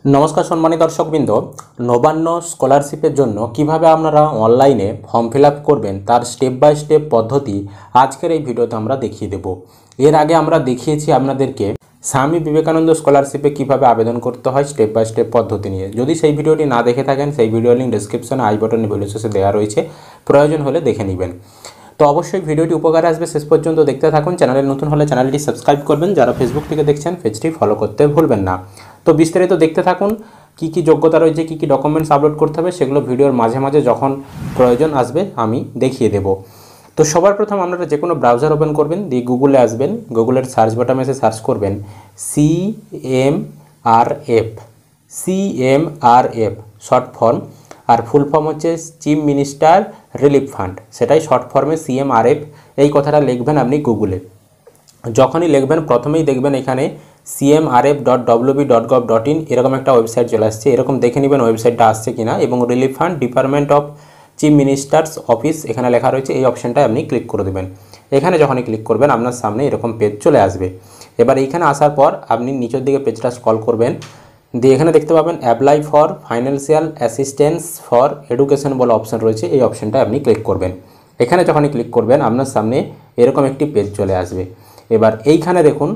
নমস্কার সম্মানিত দর্শকবৃন্দ, নবান্ন স্কলারশিপের জন্য কিভাবে আপনারা অনলাইনে ফর্ম ফিল আপ করবেন তার স্টেপ বাই স্টেপ পদ্ধতি আজকের এই ভিডিওতে আমরা দেখিয়ে দেব। এর আগে আমরা দেখিয়েছি আপনাদেরকে স্বামী বিবেকানন্দ স্কলারশিপে কিভাবে আবেদন করতে হয় স্টেপ বাই স্টেপ পদ্ধতি নিয়ে। যদি সেই ভিডিওটি না দেখে থাকেন, সেই ভিডিও লিঙ্ক ডেসক্রিপশনে আই বাটনে ভিডিও শেষে দেওয়া রয়েছে, প্রয়োজন হলে দেখে নেবেন। তো অবশ্যই ভিডিওটি উপকারে আসবে, শেষ পর্যন্ত দেখতে থাকুন। চ্যানেলে নতুন হলে চ্যানেলটি সাবস্ক্রাইব করবেন, যারা ফেসবুক থেকে দেখছেন পেজটি ফলো করতে ভুলবেন না। তো বিস্তারিত দেখতে থাকুন, কি কি যোগ্যতা রয়েছে, কি কি ডকুমেন্টস আপলোড করতে হবে, সেগুলো ভিডিওর মাঝে মাঝে যখন প্রয়োজন আসবে আমি দেখিয়ে দেব। তো সবার প্রথম আপনারা যে কোনো ব্রাউজার ওপেন করবেন, দিয়ে গুগলে আসবেন, গুগলের সার্চ বাটনে এসে সার্চ করবেন CMRF শর্ট ফর্ম, আর ফুল ফর্ম হচ্ছে চিফ মিনিস্টার রিলিফ ফান্ড, সেটাই শর্ট ফর্মে CMRF। এই কথাটা লিখবেন আপনি গুগলে। যখনই লিখবেন প্রথমেই দেখবেন এখানে cmrf.wb.gov.in এরকম একটা ওয়েবসাইট চলে আসছে। এরকম দেখে নেবেন ওয়েবসাইটটা আসছে কিনা, এবং relief fund department of chief ministers office এখানে লেখা রয়েছে, এই অপশানটায় আপনি ক্লিক করে দেবেন। এখানে যখনই ক্লিক করবেন আপনার সামনে এরকম পেজ চলে আসবে। এবার এইখানে আসার পর আপনি নিচের দিকে পেজটা স্ক্রল করবেন, দিয়ে এখানে দেখতে পাবেন apply for financial assistance for education বলে অপশান রয়েছে, এই অপশানটায় আপনি ক্লিক করবেন। এখানে যখনই ক্লিক করবেন আপনার সামনে এরকম একটি পেজ চলে আসবে। এবার এইখানে দেখুন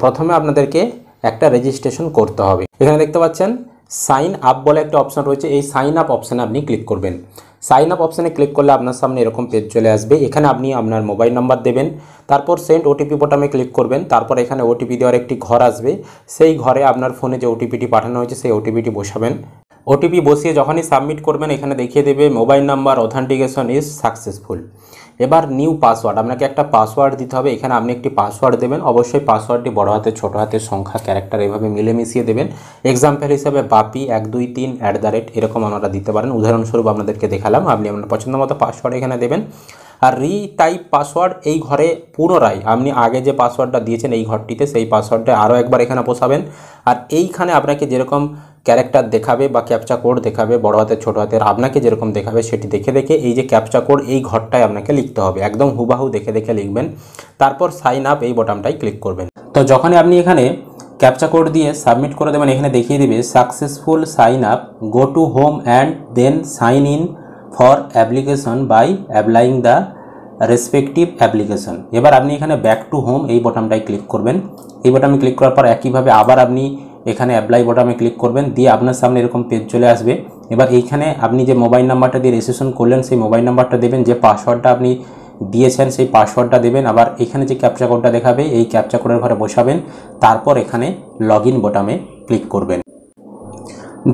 প্রথমে আপনাদেরকে একটা রেজিস্ট্রেশন করতে হবে। এখানে দেখতে পাচ্ছেন সাইন আপ বলে একটা অপশান রয়েছে, এই সাইন আপ অপশানে আপনি ক্লিক করবেন। সাইন আপ অপশানে ক্লিক করলে আপনার সামনে এরকম পেজ চলে আসবে। এখানে আপনি আপনার মোবাইল নাম্বার দেবেন, তারপর সেন্ড ওটিপি বোতামে ক্লিক করবেন। তারপর এখানে ওটিপি দেওয়ার একটি ঘর আসবে, সেই ঘরে আপনার ফোনে যে ওটিপিটি পাঠানো হয়েছে সেই ওটিপিটি বসাবেন। ওটিপি বসিয়ে যখনই সাবমিট করবেন এখানে দেখিয়ে দেবে mobile number authentication is successful. এবার নিউ পাসওয়ার্ড, আপনাকে একটা পাসওয়ার্ড দিতে হবে। এখানে আপনি একটি পাসওয়ার্ড দেবেন, অবশ্যই পাসওয়ার্ডটি বড় হাতে ছোট হাতের সংখ্যা ক্যারেক্টার এভাবে মিলে মিশিয়ে দেবেন। এক্সাম্পল হিসাবে বাপি 123 এরকম আপনারা দিতে পারেন। উদাহরণস্বরূপ আপনাদেরকে দেখালাম, আপনি আপনার পছন্দ মতো পাসওয়ার্ড এখানে দেবেন। আর রিটাইপ পাসওয়ার্ড এই ঘরে পুনরায় আপনি আগে যে পাসওয়ার্ডটা দিয়েছেন এই ঘরটিতে সেই পাসওয়ার্ডটা আরও একবার এখানে বসাবেন। আর এইখানে আপনাকে যেরকম ক্যারেক্টার দেখাবে বা ক্যাপচা কোড দেখাবে বড় হাতের ছোটো হাতের, আপনাকে যেরকম দেখাবে সেটি দেখে দেখে এই যে ক্যাপচা কোড এই ঘরটায় আপনাকে লিখতে হবে, একদম হুবাহু দেখে দেখে লিখবেন। তারপর সাইন আপ এই বটনটায় ক্লিক করবেন। তো যখনই আপনি এখানে ক্যাপচা কোড দিয়ে সাবমিট করে দেবেন এখানে দেখিয়ে দেবে successful sign up, go to home and then sign in for application by applying the respective application. এবার আপনি এখানে ব্যাক টু হোম এই বটনটায় ক্লিক করবেন। এই বটনে ক্লিক করার পর একইভাবে আবার আপনি এখানে অ্যাপ্লাই বটনে ক্লিক করবেন, দিয়ে আপনার সামনে এরকম পেজ চলে আসবে। এবার এইখানে আপনি যে মোবাইল নাম্বারটা দিয়ে রেজিস্ট্রেশন করলেন সেই মোবাইল নাম্বারটা দেবেন, যে পাসওয়ার্ডটা আপনি দিয়েছেন সেই পাসওয়ার্ডটা দেবেন। আবার এখানে যে ক্যাপচা কোডটা দেখাবে এই ক্যাপচা কোডের ঘরে বসাবেন। তারপর এখানে লগ ইন বটনে ক্লিক করবেন।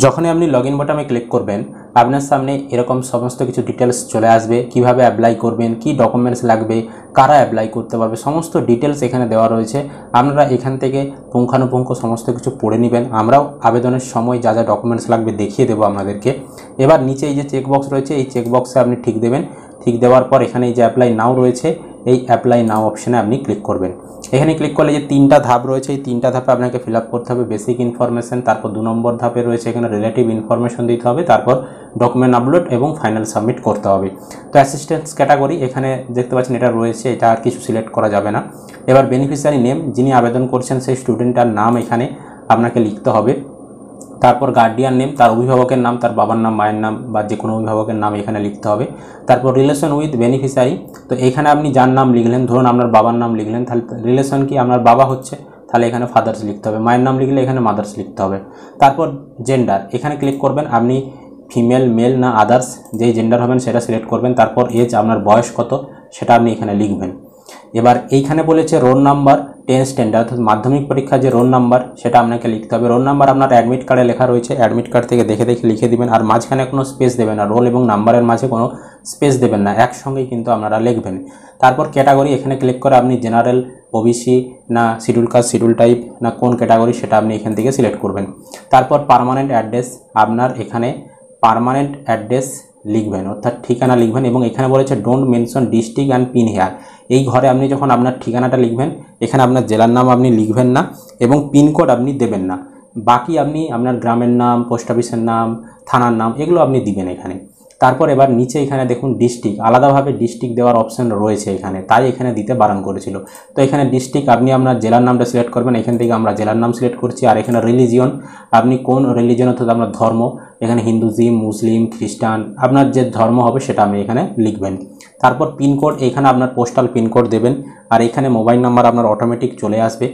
যখনই আপনি লগ ইন বটনে ক্লিক করবেন আপনার সামনে এরকম সমস্ত কিছু ডিটেলস চলে আসবে, কিভাবে অ্যাপ্লাই করবেন, কি ডকুমেন্টস লাগবে, কারা অ্যাপ্লাই করতে পারবে, সমস্ত ডিটেলস এখানে দেওয়া রয়েছে। আপনারা এখান থেকে পুঙ্খানুপুঙ্খ সমস্ত কিছু পড়ে নেবেন। আমরাও আবেদনের সময় যা যা ডকুমেন্টস লাগবে দেখিয়ে দেবো আপনাদেরকে। এবার নিচে এই যে চেকবক্স রয়েছে এই চেকবক্সে আপনি ঠিক দেবেন। ঠিক দেওয়ার পর এখানে এই যে অ্যাপ্লাই নাও রয়েছে এই অ্যাপ্লাই নাও অপশানে আপনি ক্লিক করবেন। এখানে ক্লিক করলে যে তিনটা ধাপ রয়েছে এই তিনটা ধাপে আপনাকে ফিল আপ করতে হবে, বেসিক ইনফরমেশন, তারপর 2 নম্বর ধাপে রয়েছে এখানে রিলেটিভ ইনফরমেশন দিতে হবে, তারপর ডকুমেন্ট আপলোড এবং ফাইনাল সাবমিট করতে হবে। তো অ্যাসিস্ট্যান্স ক্যাটাগরি এখানে দেখতে পাচ্ছেন এটা রয়েছে, এটা আর কিছু সিলেক্ট করা যাবে না। এবার বেনিফিশিয়ারি নেম, যিনি আবেদন করছেন সেই স্টুডেন্টটার নাম এখানে আপনাকে লিখতে হবে। তারপর গার্ডিয়ান নেম, তার অভিভাবকের নাম, তার বাবার নাম, মায়ের নাম বা যে কোনো অভিভাবকের নাম এখানে লিখতে হবে। তারপর রিলেশন উইথ বেনিফিশিয়ারি, তো এখানে আপনি যার নাম লিখলেন, ধরুন আপনার বাবার নাম লিখলেন, তাহলে রিলেশন কি আপনার বাবা হচ্ছে, তাহলে এখানে ফাদার্স লিখতে হবে। মায়ের নাম লিখলে এখানে মাদার্স লিখতে হবে। তারপর জেন্ডার, এখানে ক্লিক করবেন, আপনি ফিমেল, মেল না আদার্স যেই জেন্ডার হবেন সেটা সিলেক্ট করবেন। তারপর এজ, আপনার বয়স কত সেটা আপনি এখানে লিখবেন। এবার এইখানে বলেছে রোল নাম্বার 10 স্ট্যান্ডার্ড, অর্থাৎ মাধ্যমিক পরীক্ষার যে রোল নাম্বার সেটা আপনাকে লিখতে হবে। রোল নাম্বার আপনার অ্যাডমিট কার্ডে লেখা রয়েছে, অ্যাডমিট কার্ড থেকে দেখে দেখে লিখে দিবেন। আর মাঝখানে কোনো স্পেস দেবেন না, রোল এবং নাম্বারের মাঝে কোনো স্পেস দেবেন না, একসঙ্গেই কিন্তু আপনারা লিখবেন। তারপর ক্যাটাগরি, এখানে ক্লিক করে আপনি জেনারেল, ওবিসি না শিডিউল কাস্ট, শিডিউল টাইপ না কোন ক্যাটাগরি সেটা আপনি এখান থেকে সিলেক্ট করবেন। তারপর পার্মানেন্ট অ্যাড্রেস, আপনার এখানে পার্মানেন্ট অ্যাড্রেস লিখবেন, অর্থাৎ ঠিকানা লিখবেন। এবং এখানে বলেছে don't mention district and pin here, এই ঘরে আপনি যখন আপনার ঠিকানাটা লিখবেন এখানে আপনার জেলার নাম আপনি লিখবেন না এবং পিনকোড আপনি দেবেন না। বাকি আপনি আপনার গ্রামের নাম, পোস্ট অফিসের নাম, থানার নাম এগুলো আপনি দিবেন এখানে। তারপর এবার নিচে এখানে দেখুন ডিস্ট্রিক্ট, আলাদাভাবে ডিস্ট্রিক্ট দেওয়ার অপশান রয়েছে এখানে, তাই এখানে দিতে বারণ করেছিল। তো এখানে ডিস্ট্রিক্ট আপনি আপনার জেলার নামটা সিলেক্ট করবেন, এখান থেকে আমরা জেলার নাম সিলেক্ট করছি। আর এখানে রিলিজিয়ন, আপনি কোন রিলিজিয়ন অর্থাৎ আপনার ধর্ম, এখানে হিন্দুজিম, মুসলিম, খ্রিস্টান, আপনার যে ধর্ম হবে সেটা আপনি এখানে লিখবেন। তারপর পিনকোড, এখানে আপনার পোস্টাল পিনকোড দেবেন। আর এখানে মোবাইল নাম্বার আপনার অটোমেটিক চলে আসবে।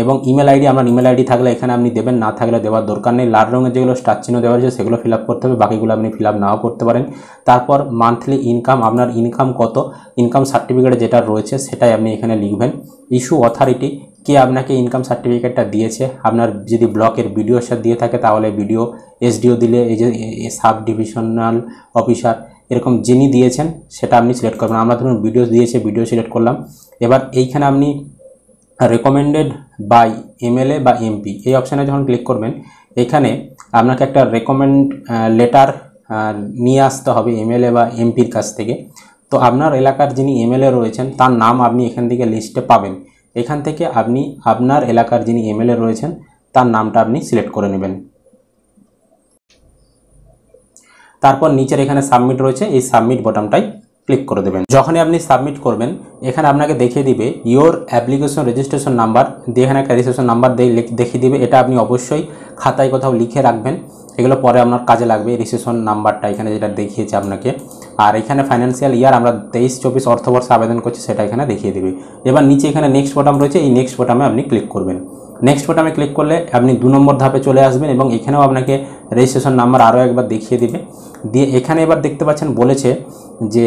এবং ইমেল আইডি, আপনার ইমেল আইডি থাকলে এখানে আপনি দেবেন, না থাকলে দেওয়ার দরকার নেই। লাল রঙের যেগুলো স্টার চিহ্ন দেওয়া হয়েছে সেগুলো ফিল আপ করতে হবে, বাকিগুলো আপনি ফিল আপ নাও করতে পারেন। তারপর মান্থলি ইনকাম, আপনার ইনকাম কত, ইনকাম সার্টিফিকেট যেটা রয়েছে সেটাই আপনি এখানে লিখবেন। ইস্যু অথরিটি, কে আপনাকে ইনকাম সার্টিফিকেটটা দিয়েছে, আপনার যদি ব্লকের বিডিওর সাথে দিয়ে থাকে তাহলে বিডিও, এসডিও দিলে এই যে সাব ডিভিশনাল অফিসার, এরকম যিনি দিয়েছেন সেটা আপনি সিলেক্ট করবেন। আমরা ধরুন ভিডিও দিয়েছে, ভিডিও সিলেক্ট করলাম। এবার এইখানে আপনি রেকমেন্ডেড বাই এমএলএ বা এমপি, এই অপশানে যখন ক্লিক করবেন এখানে আপনাকে একটা রেকমেন্ড লেটার নিয়ে আসতে হবে এমএলএ বা এমপির কাছ থেকে। তো আপনার এলাকার যিনি এমএলএ রয়েছেন তার নাম আপনি এখান থেকে লিস্টে পাবেন। এখান থেকে আপনি আপনার এলাকার যিনি এমএলএ রয়েছেন তার নামটা আপনি সিলেক্ট করে নেবেন। তারপর নিচের এখানে সাবমিট রয়েছে, এই সাবমিট বাটনটাই ক্লিক করে দেবেন। যখনই আপনি সাবমিট করবেন এখানে আপনাকে দেখিয়ে দিবে ইওর অ্যাপ্লিকেশন রেজিস্ট্রেশন নাম্বার দিয়ে, এখানে একটা রেজিস্ট্রেশন নাম্বার দিয়ে দেখিয়ে দিবে। এটা আপনি অবশ্যই খাতায় কোথাও লিখে রাখবেন, এগুলো পরে আপনার কাজে লাগবে। রেজিস্ট্রেশন নাম্বারটা এখানে যেটা দেখিয়েছে আপনাকে। আর এখানে ফাইন্যান্সিয়াল ইয়ার আমরা 23-24 অর্থবর্ষে আবেদন করছি সেটা এখানে দেখিয়ে দেবে। এবার নিচে এখানে নেক্সট বাটন রয়েছে, এই নেক্সট বাটনে আপনি ক্লিক করবেন। নেক্সট বাটনে ক্লিক করলে আপনি 2 নম্বর ধাপে চলে আসবেন এবং এখানেও আপনাকে রেজিস্ট্রেশন নাম্বার আরও একবার দেখিয়ে দিবে। দিয়ে এখানে এবার দেখতে পাচ্ছেন বলেছে যে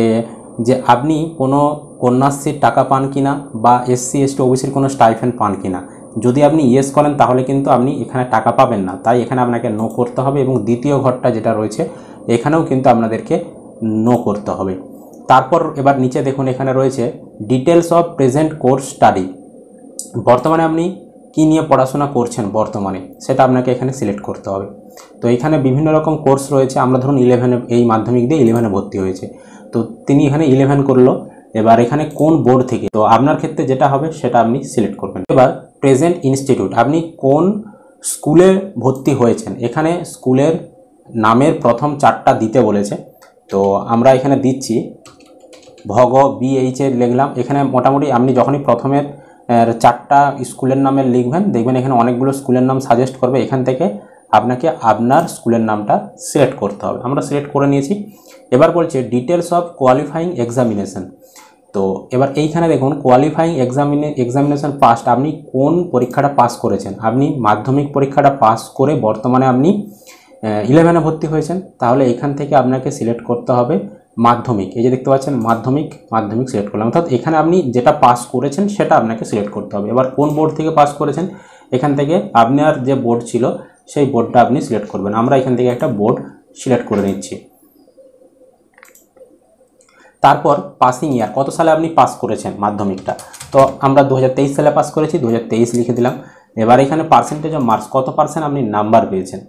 আপনি কোনো কন্যাশ্রীর টাকা পান কিনা বা এসসি এসটি ওবিসির কোনো স্টাইফেন্ড পান কিনা। যদি আপনি ইয়েস করেন তাহলে কিন্তু আপনি এখানে টাকা পাবেন না, তাই এখানে আপনাকে নো করতে হবে। এবং দ্বিতীয় ঘরটা যেটা রয়েছে এখানেও কিন্তু আপনাদেরকে নো করতে হবে। তারপর এবার নিচে দেখুন এখানে রয়েছে details of present course study, বর্তমানে আপনি কী নিয়ে পড়াশোনা করছেন বর্তমানে সেটা আপনাকে এখানে সিলেক্ট করতে হবে। তো এখানে বিভিন্ন রকম কোর্স রয়েছে। আমরা ধরুন 11 এই মাধ্যমিক দিয়ে 11-এ ভর্তি হয়েছে, তো তিনি এখানে 11 করলো। এবার এখানে কোন বোর্ড থেকে, তো আপনার ক্ষেত্রে যেটা হবে সেটা আপনি সিলেক্ট করবেন। এবার প্রেজেন্ট ইনস্টিটিউট, আপনি কোন স্কুলে ভর্তি হয়েছেন, এখানে স্কুলের নামের প্রথম 4টা দিতে বলেছে। তো আমরা এখানে দিচ্ছি ভগ BH লিখলাম। এখানে মোটামুটি আপনি যখনই প্রথমের 4টা স্কুলের নামে লিখবেন দেখবেন এখানে অনেকগুলো স্কুলের নাম সাজেস্ট করবে, এখান থেকে আপনাকে আপনার স্কুলের নামটা সিলেক্ট করতে হবে। আমরা সিলেক্ট করে নিয়েছি। এবার বলছে ডিটেলস অফ কোয়ালিফাইং এক্সামিনেশন। তো এবার এইখানে দেখুন কোয়ালিফাইং এক্সামিনেশন পাস, আপনি কোন পরীক্ষাটা পাস করেছেন। আপনি মাধ্যমিক পরীক্ষাটা পাস করে বর্তমানে আপনি 11-এ ভর্তি হয়েছেন, তাহলে এখান থেকে আপনাকে সিলেক্ট করতে হবে মাধ্যমিক। এই যে দেখতে পাচ্ছেন মাধ্যমিক সিলেক্ট করলাম, অর্থাৎ এখানে আপনি যেটা পাস করেছেন সেটা আপনাকে সিলেক্ট করতে হবে। এবার কোন বোর্ড থেকে পাস করেছেন, এখান থেকে আপনার যে বোর্ড ছিল সেই বোর্ডটা আপনি সিলেক্ট করবেন। আমরা এখান থেকে একটা বোর্ড সিলেক্ট করে নিচ্ছি। তারপর পাসিং ইয়ার, কত সালে আপনি পাস করেছেন মাধ্যমিকটা, তো আমরা 2023 সালে পাস করেছি, 2023 লিখে দিলাম। এবার এখানে পার্সেন্টেজ অফ মার্কস, কত পার্সেন্ট আপনি নাম্বার পেয়েছেন।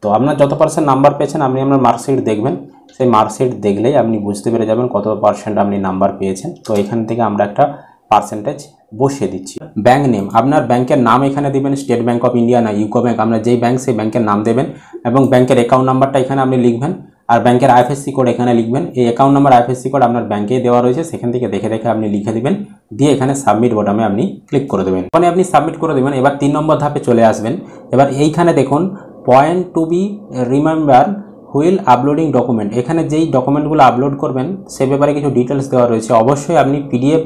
তো আপনার যত পার্সেন্ট নাম্বার পেয়েছেন আপনি আপনার মার্কশিট দেখবেন, সেই মার্কশিট দেখলেই আপনি বুঝতে পেরে যাবেন কত পার্সেন্ট আপনি নাম্বার পেয়েছেন। তো এখান থেকে আমরা একটা পার্সেন্টেজ বসিয়ে দিচ্ছি। ব্যাঙ্ক নেম, আপনার ব্যাংকের নাম এখানে দিবেন, স্টেট ব্যাঙ্ক অফ ইন্ডিয়া না ইউকো ব্যাঙ্ক, আপনার যেই ব্যাঙ্ক সেই ব্যাংকের নাম দেবেন এবং ব্যাংকের অ্যাকাউন্ট নাম্বারটা এখানে আপনি লিখবেন। আর ব্যাংকের আইএফএসসি কোড এখানে লিখবেন। এই অ্যাকাউন্ট নাম্বার আইএফএসসি কোড আপনার ব্যাংকেই দেওয়া রয়েছে, সেখান থেকে দেখে আপনি লিখে দিবেন, দিয়ে এখানে সাবমিট বাটনে আপনি ক্লিক করে দেবেন। ওখানে আপনি সাবমিট করে দেবেন। এবার 3 নম্বর ধাপে চলে আসবেন। এবার এইখানে দেখুন point to be remember while uploading document, এখানে যেই ডকুমেন্টগুলো আপলোড করবেন সে ব্যাপারে কিছু ডিটেলস দেওয়া রয়েছে। অবশ্যই আপনি PDF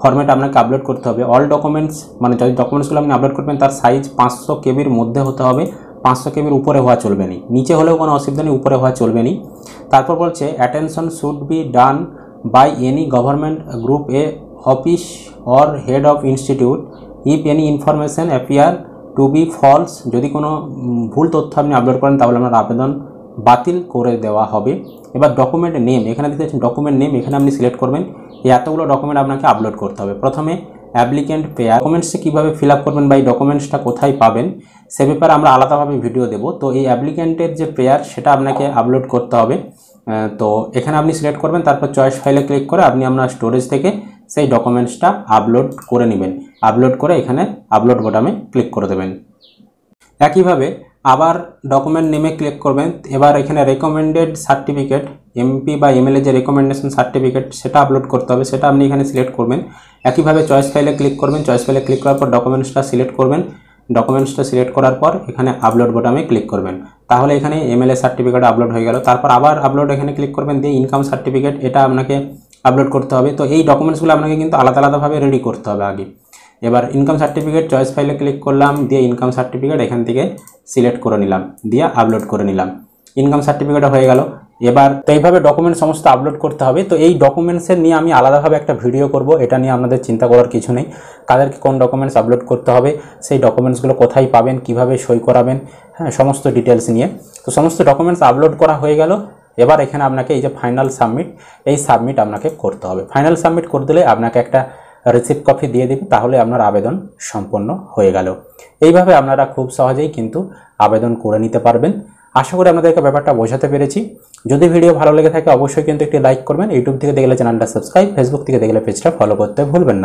ফরম্যাট আপনাকে আপলোড করতে হবে। অল ডকুমেন্টস মানে যদি ডকুমেন্টসগুলো আপনি আপলোড করবেন তার সাইজ 500 KBর মধ্যে হতে হবে, 500 KBর উপরে হওয়া চলবে না, নিচে হলেও কোনো অসুবিধা নেই, উপরে হওয়া চলবে না। তারপর বলছে attention should be done by any government group A office or head of institute if any information appear to be false, যদি কোনো ভুল তথ্য আপনি আপলোড করেন তাহলে আপনার আবেদন বাতিল করে দেওয়া হবে। এবার ডকুমেন্ট নেম, এখানে দেখতে পাচ্ছেন ডকুমেন্ট নেম, এখানে আপনি সিলেক্ট করবেন। এই এতগুলো ডকুমেন্ট আপনাকে আপলোড করতে হবে। প্রথমে অ্যাপ্লিক্যান্ট পেয়ার, ডকুমেন্টসে কীভাবে ফিল আপ করবেন বা এই ডকুমেন্টসটা কোথায় পাবেন সে ব্যাপারে আমরা আলাদাভাবে ভিডিও দেবো। তো এই অ্যাপ্লিক্যান্টের যে পেয়ার সেটা আপনাকে আপলোড করতে হবে। তো এখানে আপনি সিলেক্ট করবেন, তারপর চয়েস ফাইলে ক্লিক করে আপনি আপনার স্টোরেজ থেকে সেই ডকুমেন্টসটা আপলোড করে নেবেন। আপলোড করে এখানে আপলোড বাটনে ক্লিক করে দেবেন। একইভাবে আবার ডকুমেন্ট নেমে ক্লিক করবেন। এবার এখানে রেকমেন্ডেড সার্টিফিকেট, এমপি বা এমএলএ যে রেকমেন্ডেশন সার্টিফিকেট সেটা আপলোড করতে হবে, সেটা আপনি এখানে সিলেক্ট করবেন। একইভাবে চয়েস ফাইলে ক্লিক করবেন, চয়েস ফাইলে ক্লিক করার পর ডকুমেন্টসটা সিলেক্ট করবেন। ডকুমেন্টসটা সিলেক্ট করার পর এখানে আপলোড বোতামে ক্লিক করবেন, তাহলে এখানে এমএলএ সার্টিফিকেট আপলোড হয়ে গেল। তারপর আবার আপলোড এখানে ক্লিক করবেন, দিয়ে ইনকাম সার্টিফিকেট এটা আপনাকে আপলোড করতে হবে। তো এই ডকুমেন্টসগুলো আপনাকে কিন্তু আলাদা আলাদাভাবে রেডি করতে হবে আগে। এবার ইনকাম সার্টিফিকেট চয়েস ফাইলে ক্লিক করলাম, দিয়ে ইনকাম সার্টিফিকেট এখান থেকে সিলেক্ট করে নিলাম, দিয়ে আপলোড করে নিলাম। ইনকাম সার্টিফিকেট হয়ে গেল। এবার তো এইভাবে ডকুমেন্ট সমস্ত আপলোড করতে হবে। তো এই ডকুমেন্টসের নিয়ে আমি আলাদাভাবে একটা ভিডিও করব, এটা নিয়ে আপনাদের চিন্তা করার কিছু নেই। কাদেরকে কোন ডকুমেন্টস আপলোড করতে হবে, সেই ডকুমেন্টসগুলো কোথায় পাবেন, কিভাবে সই করাবেন, হ্যাঁ সমস্ত ডিটেলস নিয়ে। তো সমস্ত ডকুমেন্টস আপলোড করা হয়ে গেল। এবার এখানে আপনাকে এই যে ফাইনাল সাবমিট, এই সাবমিট আপনাকে করতে হবে। ফাইনাল সাবমিট করে দিলে আপনাকে একটা রিসিপ্ট কপি দিয়ে দিবে, তাহলে আপনার আবেদন সম্পন্ন হয়ে গেল। এইভাবে আপনারা খুব সহজেই কিন্তু আবেদন করে নিতে পারবেন। আশা করি আপনাদেরকে ব্যাপারটা বোঝাতে পেরেছি। যদি ভিডিও ভালো লেগে থাকে অবশ্যই কিন্তু একটি লাইক করবেন। ইউটিউব থেকে দেখলে চ্যানেলটা সাবস্ক্রাইব, ফেসবুক থেকে দেখলে পেজটা ফলো করতে ভুলবেন না।